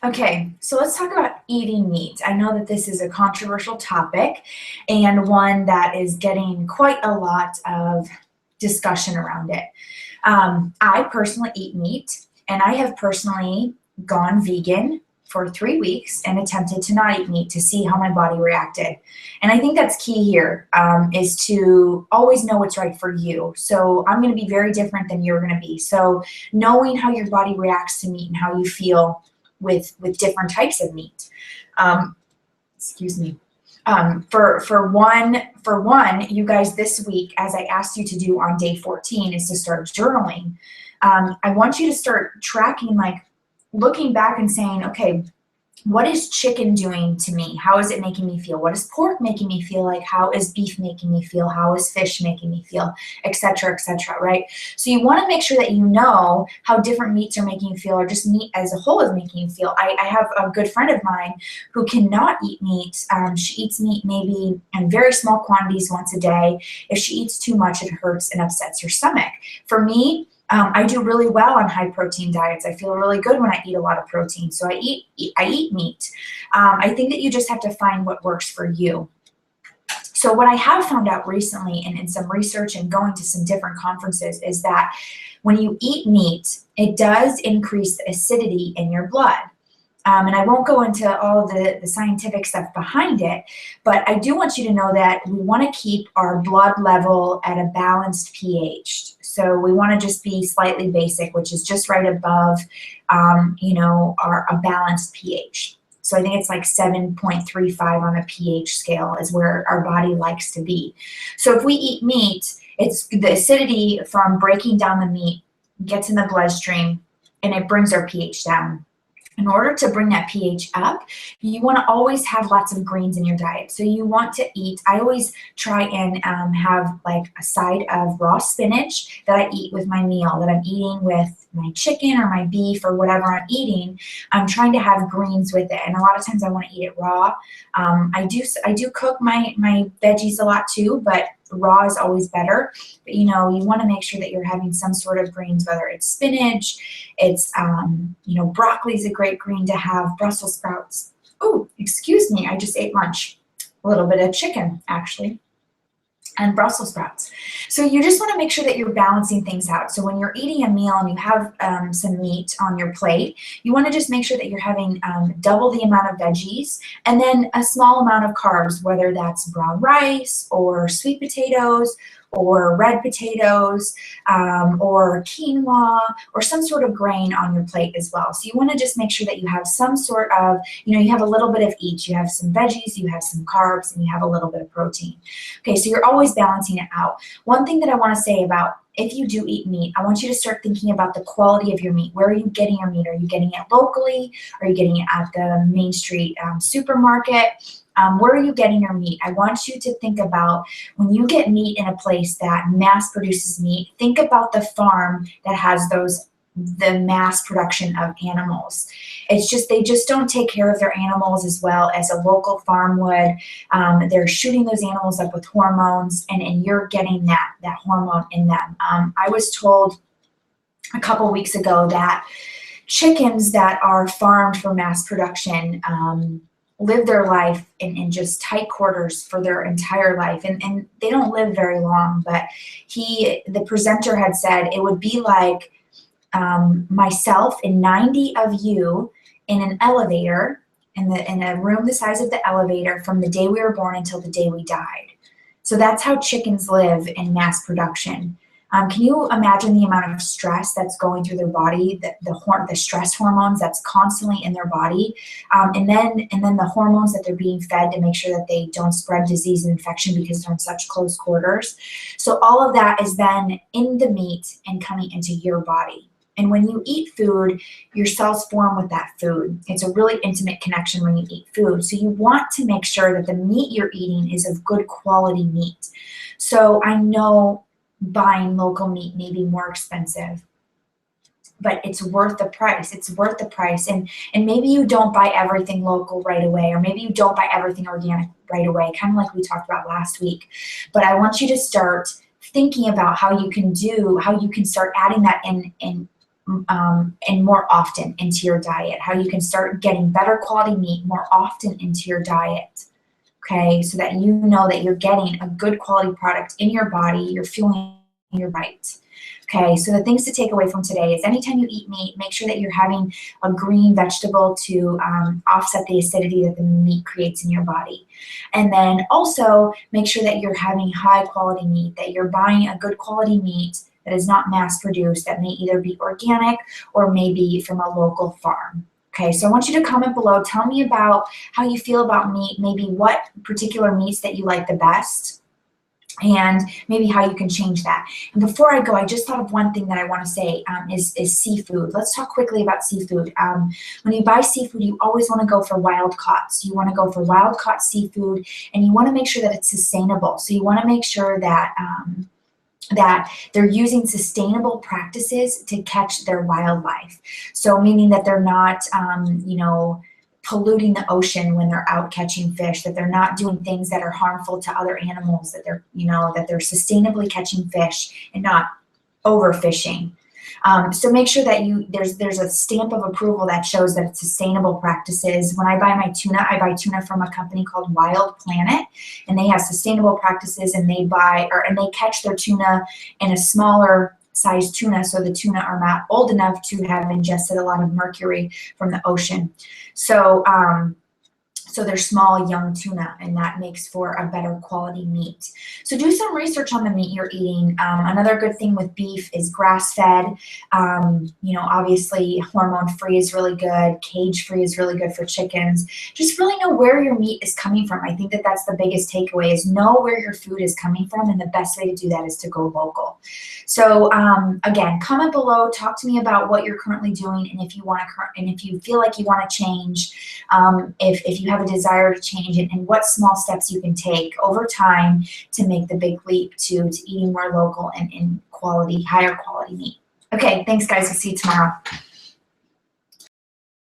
Okay, so let's talk about eating meat. I know that this is a controversial topic and one that is getting quite a lot of discussion around it. I personally eat meat, and I have personally gone vegan for 3 weeks and attempted to not eat meat to see how my body reacted. And I think that's key here, is to always know what's right for you. So I'm going to be very different than you're going to be. So knowing how your body reacts to meat and how you feel with different types of meat. Excuse me. For one, you guys this week, as I asked you to do on day 14, is to start journaling. I want you to start tracking, like looking back and saying, okay, what is chicken doing to me? How is it making me feel? What is pork making me feel like? How is beef making me feel? How is fish making me feel? Et cetera, right? So you want to make sure that you know how different meats are making you feel, or just meat as a whole is making you feel. I have a good friend of mine who cannot eat meat. She eats meat maybe in very small quantities once a day. If she eats too much, it hurts and upsets her stomach. For me, I do really well on high protein diets. I feel really good when I eat a lot of protein. So I eat meat. I think that you just have to find what works for you. So what I have found out recently in some research and going to some different conferences is that when you eat meat, it does increase the acidity in your blood. And I won't go into all of the scientific stuff behind it, but I do want you to know that we want to keep our blood level at a balanced pH. So we want to just be slightly basic, which is just right above, a balanced pH. So I think it's like 7.35 on a pH scale is where our body likes to be. So if we eat meat, it's the acidity from breaking down the meat gets in the bloodstream and it brings our pH down. In order to bring that pH up, you want to always have lots of greens in your diet. So you want to eat, I always try and have like a side of raw spinach that I eat with my meal, that I'm eating with my chicken or my beef or whatever I'm eating. I'm trying to have greens with it. And a lot of times I want to eat it raw. I do cook my veggies a lot too, but raw is always better. But you want to make sure that you're having some sort of greens, whether it's spinach, it's broccoli is a great green to have, Brussels sprouts. Oh, excuse me, I just ate lunch. A little bit of chicken actually, and Brussels sprouts. So you just want to make sure that you're balancing things out. So when you're eating a meal and you have some meat on your plate, you want to just make sure that you're having double the amount of veggies and then a small amount of carbs, whether that's brown rice or sweet potatoes or red potatoes or quinoa or some sort of grain on your plate as well. So you want to just make sure that you have some sort of, you have a little bit of each. You have some veggies, you have some carbs, and you have a little bit of protein. Okay, so you're always balancing it out. One thing that I want to say about if you do eat meat, I want you to start thinking about the quality of your meat. Where are you getting your meat? Are you getting it locally? Are you getting it at the Main Street supermarket? Where are you getting your meat? I want you to think about when you get meat in a place that mass produces meat, think about the farm that has the mass production of animals. It's just, they just don't take care of their animals as well as a local farm would. They're shooting those animals up with hormones and you're getting that hormone in them. I was told a couple weeks ago that chickens that are farmed for mass production live their life in just tight quarters for their entire life. And they don't live very long, but the presenter had said it would be like myself and 90 of you in an elevator, in a room the size of the elevator from the day we were born until the day we died. So that's how chickens live in mass production. Can you imagine the amount of stress that's going through their body, the stress hormones that's constantly in their body, and then the hormones that they're being fed to make sure that they don't spread disease and infection because they're in such close quarters. So all of that is then in the meat and coming into your body. And when you eat food, your cells form with that food. It's a really intimate connection when you eat food. So you want to make sure that the meat you're eating is of good quality meat. So I know buying local meat may be more expensive, but it's worth the price. It's worth the price. And maybe you don't buy everything local right away, or maybe you don't buy everything organic right away, kind of like we talked about last week. But I want you to start thinking about how you can start adding that in and more often into your diet, how you can start getting better quality meat more often into your diet. Okay, so that you know that you're getting a good quality product in your body, you're fueling your right. Okay, so the things to take away from today is anytime you eat meat, make sure that you're having a green vegetable to offset the acidity that the meat creates in your body. And then also make sure that you're having high quality meat, that you're buying a good quality meat that is not mass produced, that may either be organic or maybe from a local farm. Okay, so I want you to comment below. Tell me about how you feel about meat, maybe what particular meats that you like the best, and maybe how you can change that. And before I go, I just thought of one thing that I want to say is seafood. Let's talk quickly about seafood. When you buy seafood, you always want to go for wild caught. So you want to go for wild caught seafood, and you want to make sure that it's sustainable. So you want to make sure that that they're using sustainable practices to catch their wildlife. So meaning that they're not, you know, polluting the ocean when they're out catching fish, that they're not doing things that are harmful to other animals, that they're, you know, that they're sustainably catching fish and not overfishing. So make sure that there's a stamp of approval that shows that it's sustainable practices. When I buy my tuna, I buy tuna from a company called Wild Planet, and they have sustainable practices, and they catch their tuna in a smaller size tuna, so the tuna are not old enough to have ingested a lot of mercury from the ocean. So so they're small, young tuna, and that makes for a better quality meat. So do some research on the meat you're eating. Another good thing with beef is grass-fed. You know, obviously hormone-free is really good. Cage-free is really good for chickens. Just really know where your meat is coming from. I think that that's the biggest takeaway, is know where your food is coming from, and the best way to do that is to go local. So again, comment below. Talk to me about what you're currently doing, and if you want to, and if you feel like you want to change, if you have a desire to change it, and what small steps you can take over time to make the big leap to eating more local and in quality, higher quality meat. Okay, thanks guys. We'll see you tomorrow.